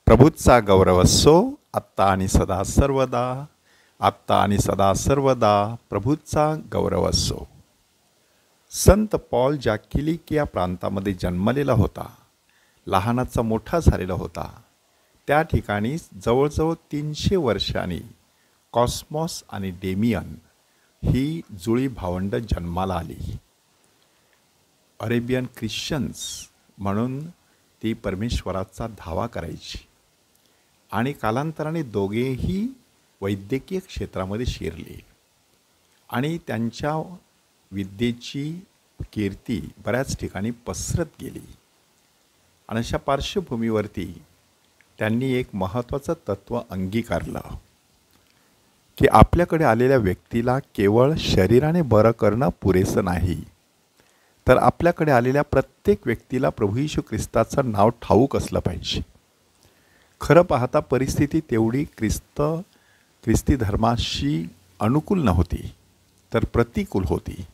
प्रभूचा गौरव असो आत्ता आणि सदा सर्वदा. आत्ता आणि सदा सर्वदा प्रभूचा गौरव असो. संत पॉल ज्या किलिकिया प्रांतामध्ये जन्मलेला होता, लहानाचा मोठा झालेला होता, त्या ठिकाणी जवळजवळ 300 वर्षांनी कॉस्मॉस आणि डेमियन ही जुळी भावंड जन्माला आली. अरेबियन ख्रिश्चन्स म्हणून ती परमेश्वराचा धावा करायची आणि कालांतराने दोघेही वैद्यकीय क्षेत्रामध्ये शिरले आणि त्यांच्या विद्येची कीर्ती बऱ्याच ठिकाणी पसरत गेली. आणि अशा पार्श्वभूमीवरती त्यांनी एक महत्त्वाचं तत्त्व अंगीकारलं की आपल्याकडे आलेल्या व्यक्तीला केवळ शरीराने बरं करणं पुरेसं नाही, तर आपल्याकडे आलेल्या प्रत्येक व्यक्तीला प्रभू येशू ख्रिस्ताचं नाव ठाऊक असलं पाहिजे. खरं पाहता परिस्थिती तेवढी ख्रिस्ती धर्माशी अनुकूल नव्हती, तर प्रतिकूल होती.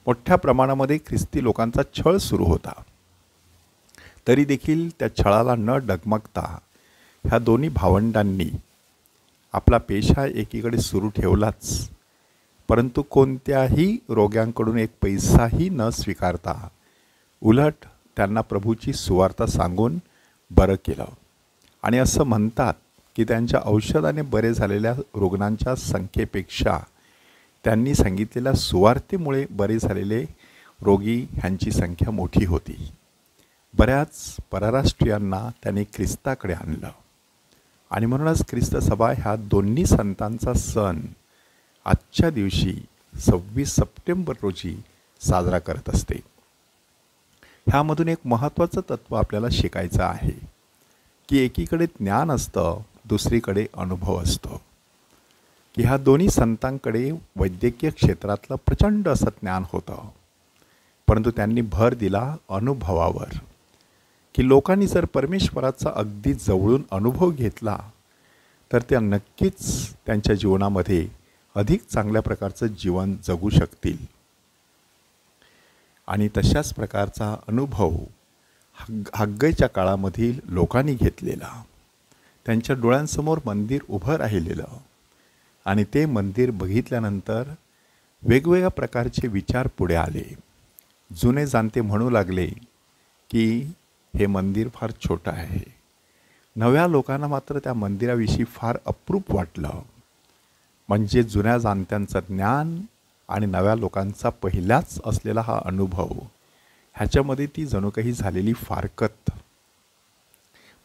मोठ्या प्रमाणामध्ये ख्रिस्ती लोकांचा छळ सुरू होता. तरी देखील त्या छळाला न डगमगता ह्या दोन्ही भावंडांनी आपला पेशा एकीकडे सुरू ठेवलाच, परंतु कोणत्याही रोग्यांकडून एक पैसाही न स्वीकारता उलट त्यांना प्रभूची सुवार्ता सांगून बरं केलं. आणि असं म्हणतात की त्यांच्या औषधाने बरे झालेल्या रुग्णांच्या संख्येपेक्षा त्यांनी सांगितलेल्या सुवार्तेमुळे बरे झालेले रोगी ह्यांची संख्या मोठी होती. बऱ्याच परराष्ट्रीयांना त्यांनी ख्रिस्ताकडे आणलं आणि म्हणूनच ख्रिस्त सभा ह्या दोन्ही संतांचा सण आजच्या दिवशी 26 सप्टेंबर रोजी साजरा करत असते. ह्यामधून एक महत्त्वाचं तत्त्व आपल्याला शिकायचं आहे की एकीकडे ज्ञान असतं, दुसरीकडे अनुभव असतो. की ह्या दोन्ही संतांकडे वैद्यकीय क्षेत्रातलं प्रचंड असं ज्ञान होतं, परंतु त्यांनी भर दिला अनुभवावर. की लोकांनी जर परमेश्वराचा अगदी जवळून अनुभव घेतला तर त्या नक्कीच त्यांच्या जीवनामध्ये अधिक चांगल्या प्रकारचं जीवन जगू शकतील. आणि तशाच प्रकारचा अनुभव हग्गईच्या काळामधील लोकांनी घेतलेला. त्यांच्या डोळ्यांसमोर मंदिर उभं राहिलेलं आणि ते मंदिर बघितल्यानंतर वेगवेगळ्या प्रकारचे विचार पुढे आले. जुने जाणते म्हणू लागले की हे मंदिर फार छोटं आहे. नव्या लोकांना मात्र त्या मंदिराविषयी फार अप्रूप वाटलं. म्हणजे जुन्या जाणत्यांचं ज्ञान आणि नव्या लोकांचा पहिल्याच असलेला हा अनुभव, ह्याच्यामध्ये ती जणू काही झालेली फारकत.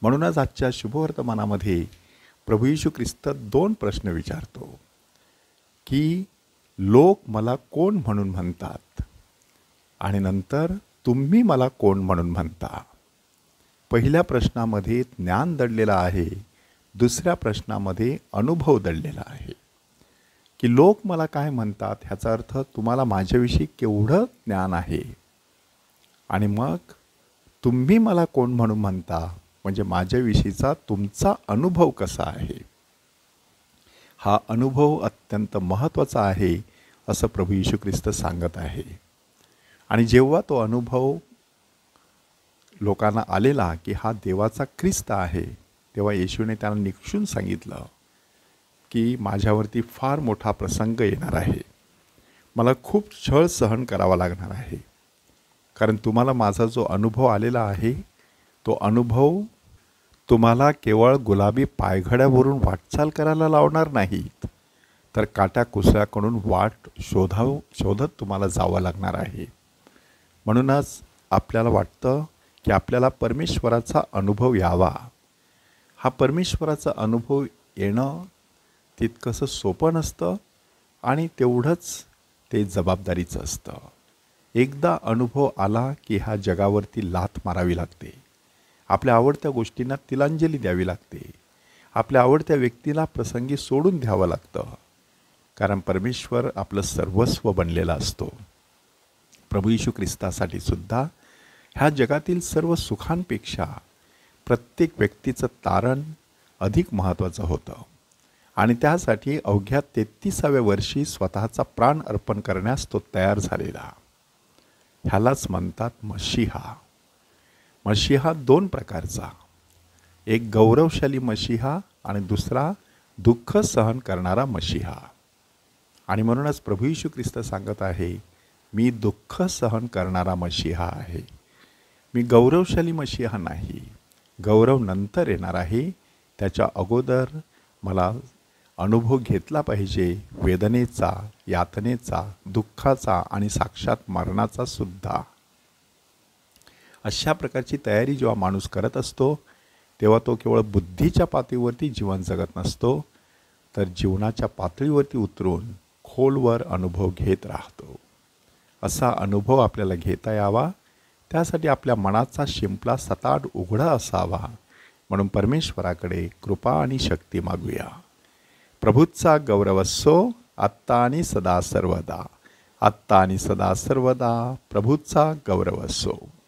म्हणूनच आजच्या शुभवर्तमानामध्ये प्रभू येशू ख्रिस्त 2 प्रश्न विचारतो की लोक मला कोण म्हणून म्हणतात, आणि नंतर तुम्ही मला कोण म्हणून म्हणता. पहिल्या प्रश्नामध्ये ज्ञान दडलेलं आहे, दुसऱ्या प्रश्नामध्ये अनुभव दडलेला आहे. की लोक मला काय म्हणतात ह्याचा अर्थ तुम्हाला माझ्याविषयी केवढं ज्ञान आहे, आणि मग तुम्ही मला कोण म्हणून म्हणता म्हणजे माझ्याविषयीचा तुमचा अनुभव कसा आहे. हा अनुभव अत्यंत महत्त्वाचा आहे असं प्रभू येशू ख्रिस्त सांगत आहे. आणि जेव्हा तो अनुभव लोकांना आलेला की हा देवाचा ख्रिस्त आहे, तेव्हा येशूने त्यांना निक्षून सांगितलं की माझ्यावरती फार मोठा प्रसंग येणार आहे. मला खूप छळ सहन करावा लागणार आहे, कारण तुम्हाला माझा जो अनुभव आलेला आहे तो अनुभव तुम्हाला केवळ गुलाबी पायघड्यावरून वाटचाल करायला लावणार नाहीत, तर काट्या कुसऱ्याकडून वाट शोधत तुम्हाला जावं लागणार आहे. म्हणूनच आपल्याला वाटतं की आपल्याला परमेश्वराचा अनुभव यावा. हा परमेश्वराचा अनुभव येणं तितकंसं सोपं नसतं आणि तेवढंच ते जबाबदारीचं असतं. एकदा अनुभव आला की ह्या जगावरती लाथ मारावी लागते. आपल्या आवडत्या गोष्टींना तिलांजली द्यावी लागते. आपल्या आवडत्या व्यक्तीला प्रसंगी सोडून द्यावं लागतं, कारण परमेश्वर आपलं सर्वस्व बनलेला असतो. प्रभू येशू ख्रिस्तासाठी सुद्धा ह्या जगातील सर्व सुखांपेक्षा प्रत्येक व्यक्तीचं तारण अधिक महत्त्वाचं होतं. आणि त्यासाठी अवघ्या 33व्या वर्षी स्वतःचा प्राण अर्पण करण्यास तो तयार झालेला. ह्यालाच म्हणतात मशीहा. मशीहा 2 प्रकारचा. एक गौरवशाली मशिहा आणि दुसरा दुःख सहन करणारा मशिहा. आणि म्हणूनच प्रभू येशू ख्रिस्त सांगत आहे, मी दुःख सहन करणारा मशिहा आहे. मी गौरवशाली मशिहा नाही. गौरव नंतर येणार आहे. त्याच्या अगोदर मला अनुभव घेतला पाहिजे वेदनेचा, यातनेचा, दुःखाचा आणि साक्षात मरणाचा सुद्धा. अशा प्रकारची तयारी जेव्हा माणूस करत असतो तेव्हा तो केवळ बुद्धीच्या पातळीवरती जीवन जगत नसतो, तर जीवनाच्या पातळीवरती उतरून खोलवर अनुभव घेत राहतो. असा अनुभव आपल्याला घेता यावा, त्यासाठी आपल्या मनाचा शिंपला सताड उघडा असावा. म्हणून परमेश्वराकडे कृपा आणि शक्ती मागूया. प्रभूचा गौरव असो आत्ता आणि सदा सर्वदा. आत्ता आणि सदा सर्वदा प्रभूचा गौरव असो.